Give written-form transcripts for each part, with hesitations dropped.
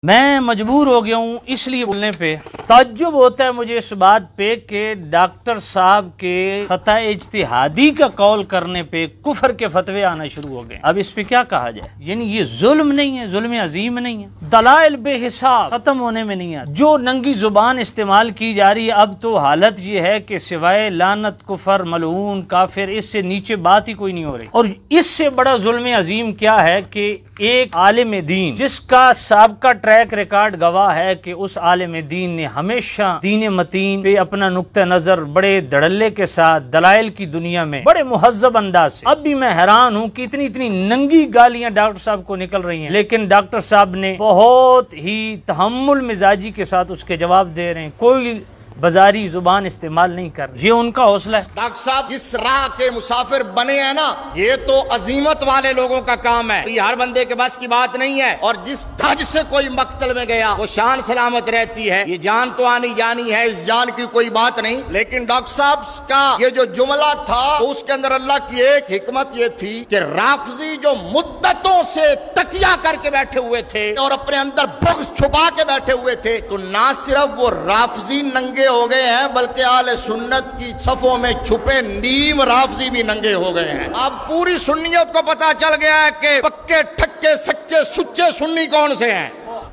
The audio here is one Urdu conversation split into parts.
میں مجبور ہو گیا ہوں اس لیے بولنے پہ تعجب ہوتا ہے مجھے اس بات پہ کہ ڈاکٹر صاحب کے خطا اجتہادی کا قول کرنے پہ کفر کے فتوے آنا شروع ہو گئے۔ اب اس پہ کیا کہا جائے؟ یعنی یہ ظلم نہیں ہے، ظلم عظیم نہیں ہے، دلائل بے حساب ختم ہونے میں نہیں آتا، جو ننگی زبان استعمال کی جا رہی ہے۔ اب تو حالت یہ ہے کہ سوائے لعنت، کفر، ملعون، کافر، اس سے نیچے بات ہی کوئی نہیں ہو رہی۔ اور اس سے بڑا ظلم عظیم کیا ہے کہ ایک عالم دین جس کا سابقہ ٹریک ریکارڈ گواہ ہے کہ اس عالم دین نے ہمیشہ دین متین پہ اپنا نقطہ نظر بڑے دھڑلے کے ساتھ دلائل کی دنیا میں بڑے مہذب انداز سے، اب بھی میں حیران ہوں کہ اتنی ننگی گالیاں ڈاکٹر صاحب کو نکل رہی ہیں، لیکن ڈاکٹر صاحب نے بہت ہی تحمل مزاجی کے ساتھ اس کے جواب دے رہے ہیں، کوئی بازاری زبان استعمال نہیں کر رہے۔ یہ ان کا حوصلہ ہے۔ ڈاکٹر صاحب جس راہ کے مسافر بنے ہیں نا، یہ تو عظیمت والے لوگوں کا کام ہے، یہ ہر بندے کے بس کی بات نہیں ہے۔ اور جس دھج سے کوئی مقتل میں گیا وہ شان سلامت رہتی ہے، یہ جان تو آنی جانی ہے، اس جان کی کوئی بات نہیں۔ لیکن ڈاکٹر صاحب کا یہ جو جملہ تھا تو اس کے اندر اللہ کی ایک حکمت یہ تھی کہ رافضی جو مدتوں سے تکیہ کر کے بیٹھے ہوئے تھے اور اپنے اندر بغض چھپا کے بیٹھے ہوئے تھے، تو نہ صرف وہ رافضی ننگے ہو گئے ہیں بلکہ اہل سنت کی صفوں میں چھپے نیم رافضی بھی ننگے ہو گئے ہیں۔ اب پوری سنیت کو پتا چل گیا ہے کہ پکے ٹھکے سچے سچے سنی کون سے ہیں۔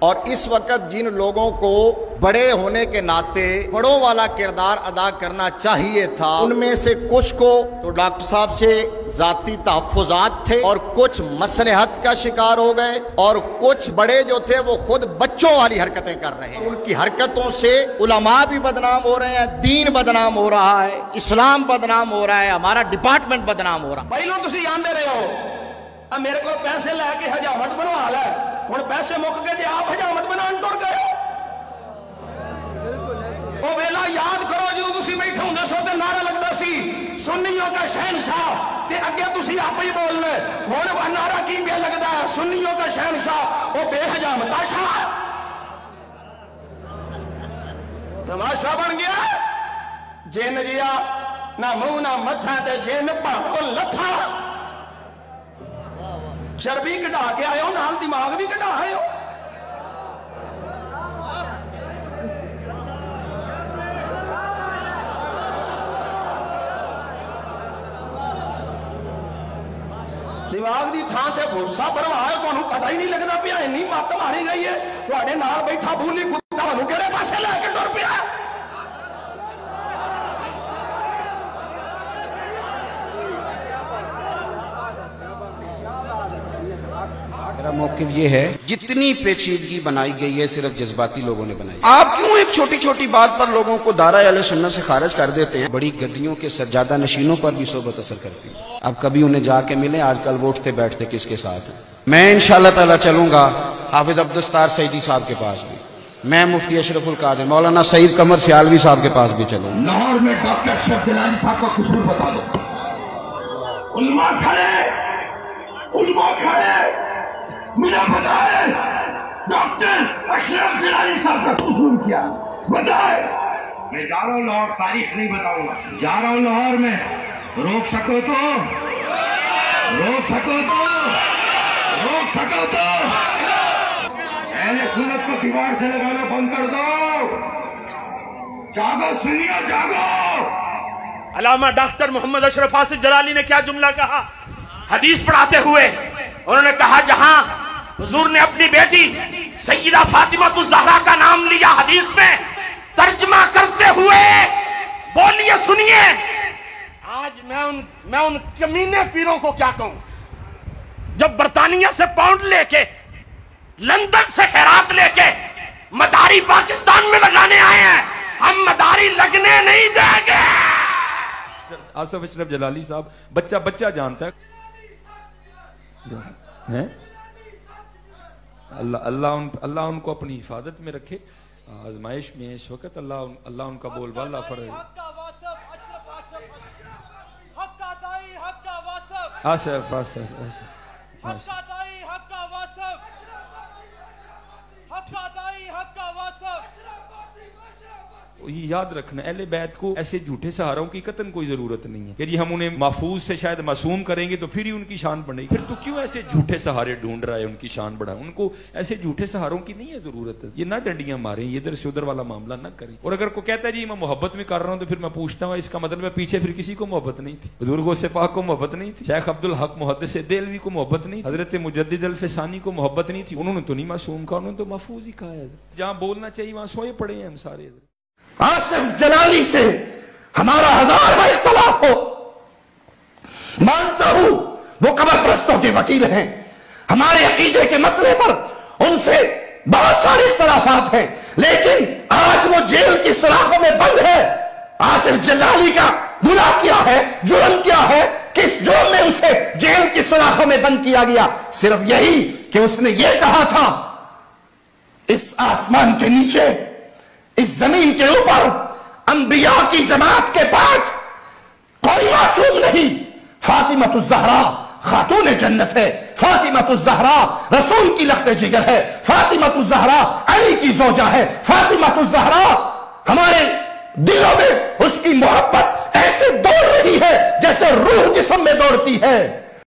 اور اس وقت جن لوگوں کو بڑے ہونے کے ناطے بڑوں والا کردار ادا کرنا چاہیے تھا، ان میں سے کچھ کو تو ڈاکٹر صاحب سے ذاتی تحفظات تھے اور کچھ مصلحت کا شکار ہو گئے، اور کچھ بڑے جو تھے وہ خود بچوں والی حرکتیں کر رہے ہیں۔ ان کی حرکتوں سے علماء بھی بدنام ہو رہے ہیں، دین بدنام ہو رہا ہے، اسلام بدنام ہو رہا ہے، ہمارا ڈپارٹمنٹ بدنام ہو رہا ہے۔ پہلو تسی جاندے رہے ہو اب میرے کو پیسے لے کے حجامت بنوا لے، ہن پیسے مک گئے جی آپ حجامت بنان ٹر گئے۔ وہ ویلا یاد کرو جدوں تسی بیٹھے ہوندے سو تے نعرہ لگدا سی سنیوں کا شہنشاہ، تے اگے تسی آپ ہی بول لے، ہن نعرہ کی پہ لگدا ہے سنیوں کا شہنشاہ وہ بے حجامتا شاہ۔ تماشا بن گیا جن جیا نہ منہ نہ متھا تے جن بھاو لتھا، چربی کٹا کے آئے ہو نال دماغ بھی کٹا آئے ہو۔ دماغ دی تھان تے بھوسا بڑھوا ہے، تو انہوں پتہ ہی نہیں لگنا پیا انی مات ماری گئی ہے، تو آڑے نال بیٹھا بھولی کتا انہوں کہرے پاسے لے کے ٹر پیا۔ میرا موقف یہ ہے جتنی پیچیدگی بنائی گئی ہے صرف جذباتی لوگوں نے بنائی۔ آپ کیوں ایک چھوٹی چھوٹی بات پر لوگوں کو دائرہ اہل سنت سے خارج کر دیتے ہیں؟ بڑی گدیوں کے سجادہ نشینوں پر بھی صحبت اثر کرتی ہے۔ اب کبھی انہیں جا کے ملیں آج کل وہ اٹھتے بیٹھتے کس کے ساتھ ہیں۔ میں انشاءاللہ تعالی چلوں گا حافظ عبدالستار سعیدی صاحب کے پاس بھی، میں مفتی اشرف القادر مولانا سعید قمر سیالوی صاحب کے پاس بھی چلوں۔ لاہور میں ڈاکٹر اشرف جلالی صاحب کا قصور بتا دو۔ علماء کھڑے مجھے بتائے ڈاکٹر اشرف جلالی صاحب کا قصور کیا بتائے۔ میں جا رہا ہوں لاہور، تاریخ نہیں بتاؤں گا، جا رہا ہوں لاہور میں، روک سکو تو اہل سنت کو دیوار سے لگانا بند کر دو۔ جاگو سنیا جاگو۔ علامہ ڈاکٹر محمد اشرف آصف جلالی نے کیا جملہ کہا حدیث پڑھاتے ہوئے؟ انہوں نے کہا جہاں حضور نے اپنی بیٹی سیدہ فاطمہ الزہرا کا نام لیا حدیث میں، ترجمہ کرتے ہوئے بولیے سنیے۔ آج میں ان کمینے پیروں کو کیا کہوں جب برطانیہ سے پاؤنڈ لے کے، لندن سے خیرات لے کے مداری پاکستان میں لگانے آئے ہیں، ہم مداری لگنے نہیں دیں گے۔ آصف اشرف جلالی صاحب بچہ جانتا ہے۔ اللہ ان کو اپنی حفاظت میں رکھے، آزمائش میں اس وقت اللہ ان کا بول بالا فرے۔ آصف یہ یاد رکھنا اہل بیت کو ایسے جھوٹے سہاروں کی قطعاً کوئی ضرورت نہیں ہے کہ جی ہم انہیں محفوظ سے شاید معصوم کریں گے تو پھر ہی ان کی شان بڑھے گی. پھر تو کیوں ایسے جھوٹے سہارے ڈھونڈ رہا ہے ان کی شان بڑھا؟ ان کو ایسے جھوٹے سہاروں کی نہیں ہے ضرورت. یہ نہ ڈنڈیاں ماریں, یہ ادھر سے ادھر والا معاملہ نہ کریں. اور اگر کوئی کہتا ہے جی میں محبت میں کر رہا ہوں تو پھر میں پوچھتا ہوں اس کا مطلب ہے پیچھے پھر کسی کو محبت نہیں تھی؟ حضور غوث پاک کو محبت نہیں تھی؟ شیخ عبدالحق محدث دہلوی کو محبت نہیں تھی؟ حضرت مجدد الفسانی کو محبت نہیں تھی؟ انہوں نے تو نہیں معصوم کہا, انہوں نے تو محفوظ ہی کہا ہے. جہاں بولنا چاہیے وہاں سوئے پڑے ہیں ہم سارے. آصف جلالی سے ہمارا ہزارہ اختلاف ہو, مانتا ہوں وہ قبر پرستوں کے وکیل ہیں, ہمارے عقیدے کے مسئلے پر ان سے بہت سارے اختلافات ہیں, لیکن آج وہ جیل کی سلاخوں میں بند ہے. آصف جلالی کا گناہ کیا ہے, جرم کیا ہے, کس جرم میں اسے جیل کی سلاخوں میں بند کیا گیا؟ صرف یہی کہ اس نے یہ کہا تھا اس آسمان کے نیچے, اس زمین کے اوپر انبیاء کی جماعت کے بعد کوئی معصوم نہیں. فاطمۃ الزہرا خاتون جنت ہے, فاطمۃ الزہرا رسول کی لخت جگر ہے, فاطمۃ الزہرا علی کی زوجہ ہے, فاطمۃ الزہرا ہمارے دلوں میں اس کی محبت ایسے دوڑ رہی ہے جیسے روح جسم میں دوڑتی ہے.